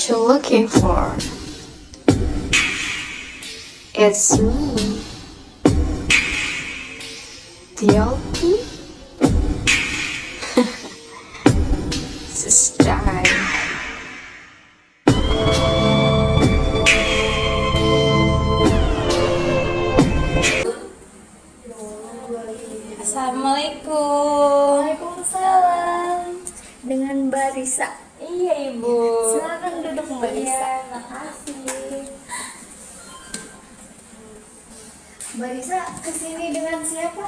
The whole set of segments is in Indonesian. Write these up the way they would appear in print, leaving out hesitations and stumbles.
what you're looking for. It's me, the LP. This time. Assalamualaikum. Waalaikumsalam. Dengan Mbak Risa. Iya ibu. Silakan duduk Mbak Risa. Iya, makasih. Mbak Risa kesini dengan siapa?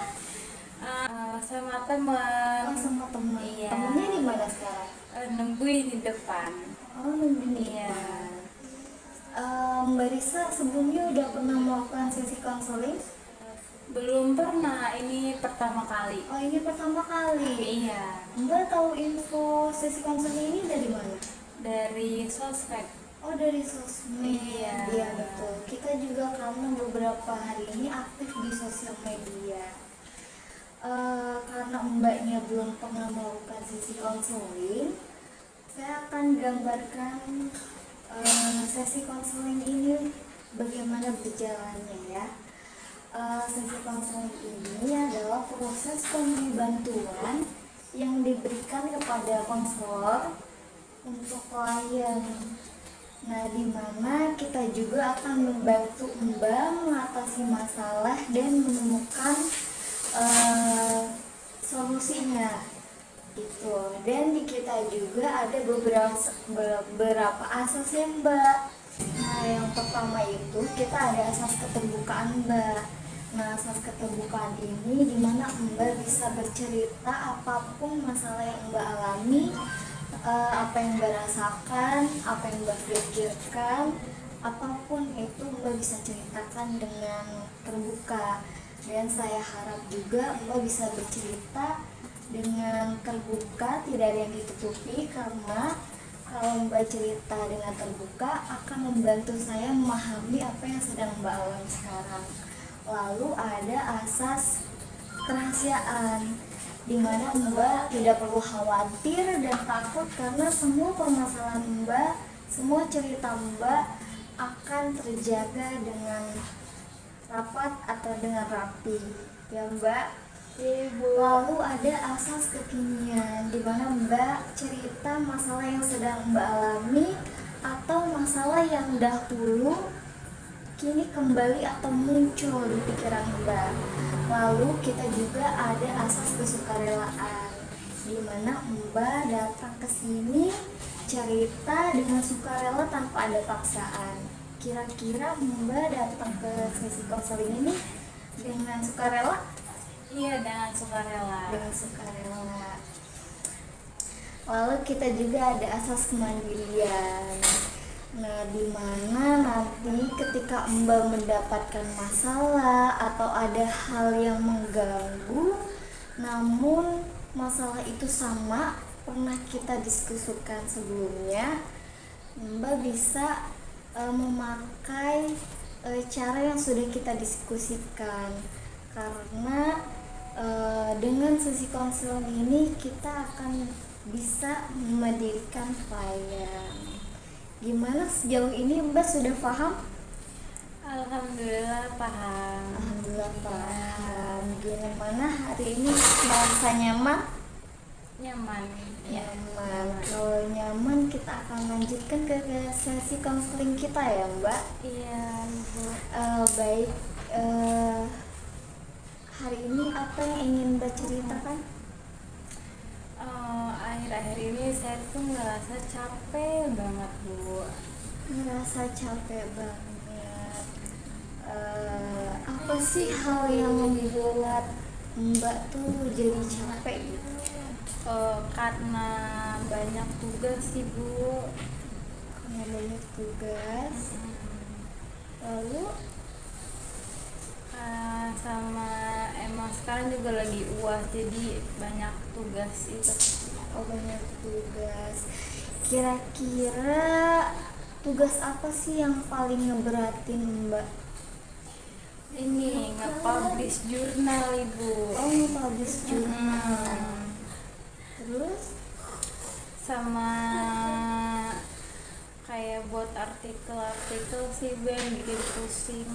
Sama teman. Oh, sama teman. Iya. Temennya di mana sekarang? Nungguin di depan. Oh, nunggu nih. Iya. Mbak Risa sebelumnya udah pernah melakukan sesi konseling? Belum pernah, ini pertama kali. Oh, ini pertama kali. Iya. Mbak tahu info sesi konseling ini dari mana? Dari sosmed. Oh, dari sosmed. Iya. Iya, betul. Kita juga karena beberapa hari ini aktif di sosial media. Karena mbaknya belum pernah melakukan sesi konseling, saya akan gambarkan sesi konseling ini bagaimana berjalannya ya. Sesi konseling ini adalah proses pemberi bantuan yang diberikan kepada konselor untuk klien. Nah, di mana kita juga akan membantu Mbak mengatasi masalah dan menemukan solusinya gitu. Dan di kita juga ada beberapa asas ya Mbak. Nah, yang pertama itu kita ada asas keterbukaan Mbak. Nah, asas keterbukaan ini dimana Mbak bisa bercerita apapun masalah yang Mbak alami, apa yang Mbak rasakan, apa yang Mbak pikirkan, apapun itu Mbak bisa ceritakan dengan terbuka. Dan saya harap juga Mbak bisa bercerita dengan terbuka, tidak ada yang ditutupi, karena kalau Mbak cerita dengan terbuka akan membantu saya memahami apa yang sedang Mbak alami sekarang. Lalu ada asas kerahasiaan, di mana Mbak tidak perlu khawatir dan takut karena semua permasalahan Mbak, semua cerita Mbak akan terjaga dengan rapat atau dengan rapi, ya Mbak. Ibu. Lalu ada asas kekinian, di mana Mbak cerita masalah yang sedang Mbak alami atau masalah yang dahulu kini kembali atau muncul di pikiran Mbak. Lalu kita juga ada asas kesukarelaan, di mana Mbak datang ke sini cerita dengan sukarela tanpa ada paksaan. Kira-kira Mbak datang ke sesi konseling ini dengan sukarela? Iya, dengan sukarela. Dengan sukarela. Lalu kita juga ada asas kemandirian. Nah, di mana nanti ketika Mbak mendapatkan masalah atau ada hal yang mengganggu, namun masalah itu sama pernah kita diskusikan sebelumnya, Mbak bisa memakai cara yang sudah kita diskusikan, karena dengan sesi konseling ini kita akan bisa mendirikan klien. Gimana sejauh ini Mbak sudah paham? Alhamdulillah paham. Alhamdulillah paham. Gimana hari ini merasa nyaman? Nyaman. Nyaman. Kalau nyaman kita akan lanjutkan ke sesi konseling kita ya Mbak. Iya ibu. Baik. Hari ini apa yang ingin Mbak ceritakan? Akhir-akhir ini saya tuh ngerasa capek banget bu. Ngerasa capek banget. Apa sih hal yang membuat Mbak tuh jadi capek gitu? Karena banyak tugas sih bu. Karena banyak tugas. Lalu sama emang sekarang juga lagi UAS, jadi banyak tugas itu. oh banyak tugas. Kira-kira tugas apa sih yang paling ngeberatin Mbak? Ini nge-publish jurnal ibu. Oh, nge-publish jurnal. Terus Sama kayak buat artikel-artikel sih Bu, yang bikin pusing.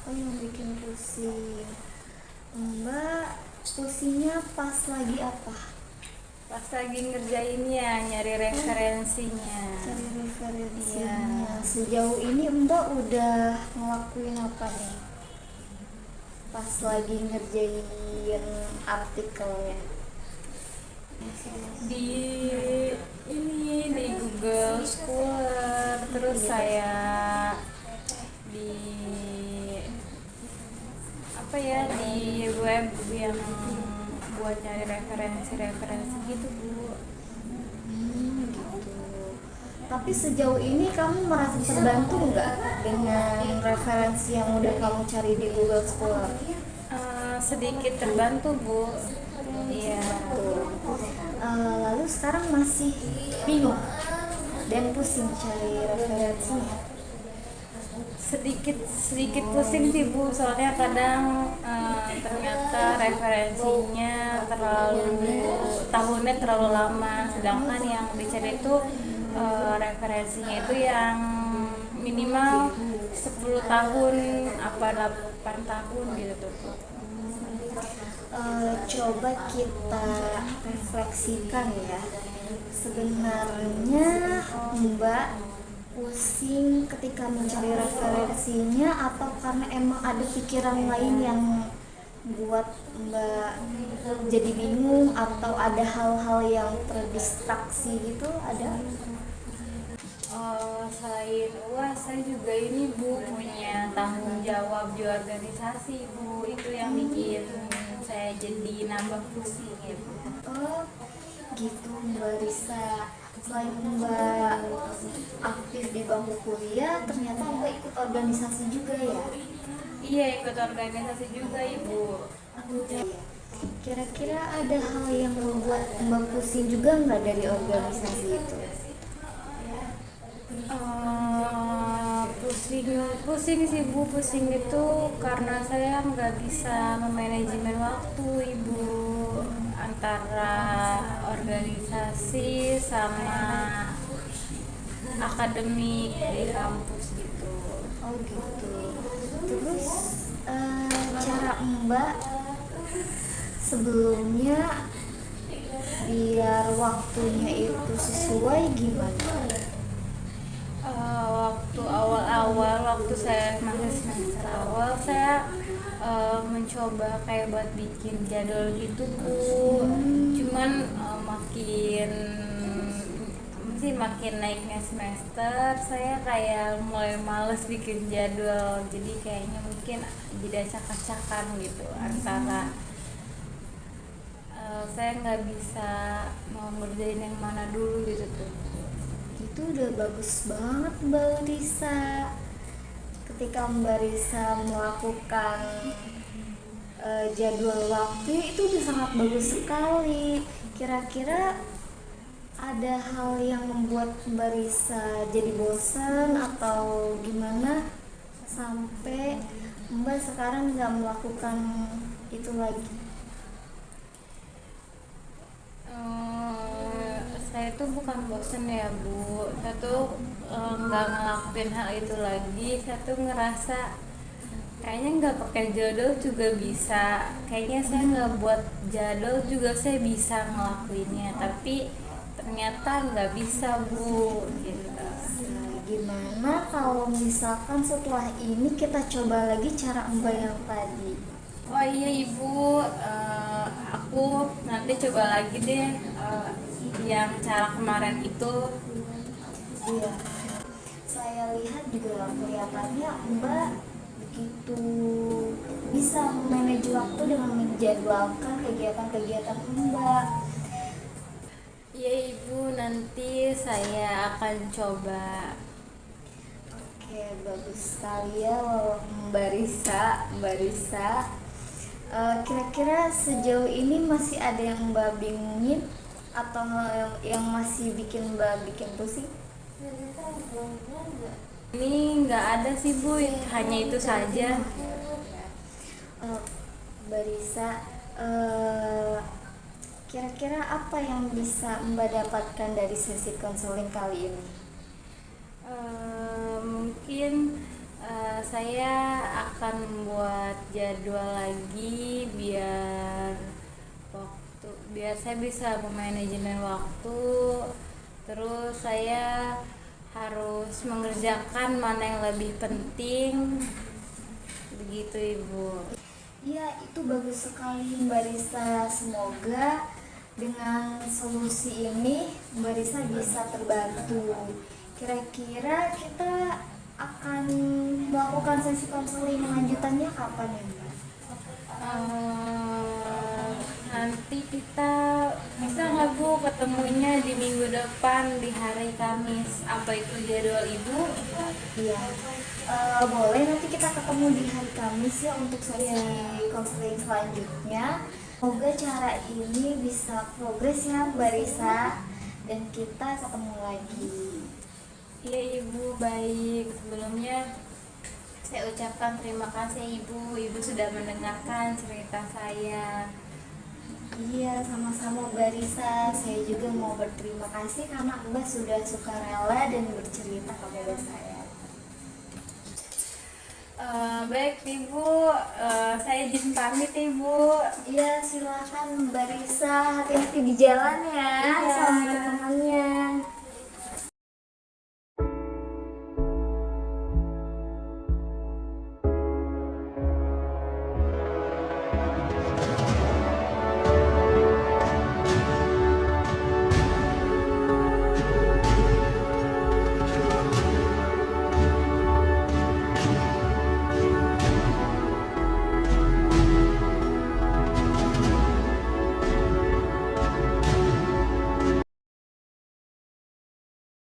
Oh, yang bikin pusing. Mbak pusingnya pas lagi apa? Pas lagi ngerjainnya, nyari referensinya. Cari referensinya. Iya. Sejauh ini Mbak udah ngelakuin apa nih? Pas lagi ngerjain artikelnya. Di Google Scholar, terus saya di di web yang buat cari referensi gitu Bu. Gitu. Tapi sejauh ini kamu merasa terbantu nggak dengan referensi yang udah kamu cari di Google Scholar? Sedikit terbantu Bu. Iya. Lalu sekarang masih bingung dan pusing cari referensinya. sedikit pusing sih Bu, soalnya kadang ternyata referensinya tahunnya terlalu lama, sedangkan yang dicari itu referensinya itu yang minimal 10 tahun apa 8 tahun gitu tuh. Coba kita refleksikan ya. Sebenarnya Mbak pusing ketika mencari referensinya atau karena emang ada pikiran lain yang buat Mbak jadi bingung atau ada hal-hal yang terdistraksi gitu, ada? Selain UAS, saya juga ini Bu punya tanggung jawab di organisasi Bu, itu yang bikin saya jadi nambah pusing ya Bu. Oh gitu Mbak Risa. Selain Mbak aktif di bangku kuliah, ternyata Mbak ikut organisasi juga ya? Iya, ikut organisasi juga Ibu. Kira-kira ada hal yang membuat Mbak pusing juga nggak dari organisasi itu? Pusing sih Bu, pusing itu karena saya nggak bisa memanajemen waktu Ibu, antara organisasi sama akademik di kampus gitu. Oh gitu. Terus cara Mbak sebelumnya biar waktunya itu sesuai gimana? Waktu awal-awal, waktu saya masih semester awal, saya mencoba kayak buat bikin jadwal gitu Bu. Cuman makin naiknya semester, saya kayak mulai males bikin jadwal. Jadi kayaknya mungkin jadi acak-acakan gitu antara saya nggak bisa mau ngerjain yang mana dulu gitu tuh. Itu udah bagus banget Mbak Risa. Ketika Mbak Risa melakukan jadwal waktu itu udah sangat bagus sekali. Kira-kira ada hal yang membuat Mbak Risa jadi bosan atau gimana sampai Mbak sekarang nggak melakukan itu lagi? Saya tuh bukan bosen ya Bu, saya tuh nggak ngelakuin hal itu lagi. Saya tuh ngerasa kayaknya nggak pakai jadwal juga bisa, kayaknya saya nggak buat jadwal juga saya bisa ngelakuinnya, tapi ternyata nggak bisa Bu gitu. Gimana kalau misalkan setelah ini kita coba lagi cara Mbak yang tadi? Oh iya Ibu, aku nanti coba lagi deh yang cara kemarin itu. Iya, saya lihat juga kelihatannya Mbak begitu bisa manage waktu dengan menjadwalkan kegiatan-kegiatan Mbak. Iya Ibu, nanti saya akan coba. Oke, bagus sekali ya Mbak Risa. Kira-kira sejauh ini masih ada yang Mbak bingungin atau yang masih bikin Mbak bikin pusing? Ini nggak ada sih Bu, hanya itu saja. Mbak Risa, kira-kira apa yang bisa Mbak dapatkan dari sesi konseling kali ini? Mungkin saya akan membuat jadwal lagi biar saya bisa memanajemen waktu. Terus saya harus mengerjakan mana yang lebih penting, begitu Ibu. Iya, itu bagus sekali Mbak Risa. Semoga dengan solusi ini Mbak Risa bisa terbantu. Kira-kira kita akan melakukan sesi konseling lanjutannya kapan ya Mbak? Nanti kita bisa nggak Bu ketemunya di minggu depan di hari Kamis? Apa itu jadwal Ibu? Iya, boleh nanti kita ketemu di hari Kamis ya untuk sesi konseling selanjutnya. Semoga cara ini bisa progres ya Mbak Risa dan kita ketemu lagi. Iya Ibu, baik. Sebelumnya saya ucapkan terima kasih Ibu sudah mendengarkan cerita saya. Iya, sama-sama Mbak Risa. Saya juga mau berterima kasih karena Mbak sudah sukarela dan bercerita kepada saya. Baik Ibu, saya izin pamit Ibu. Iya, silakan Mbak Risa. Hati-hati di jalan ya. Iya. Selamat ketemunya.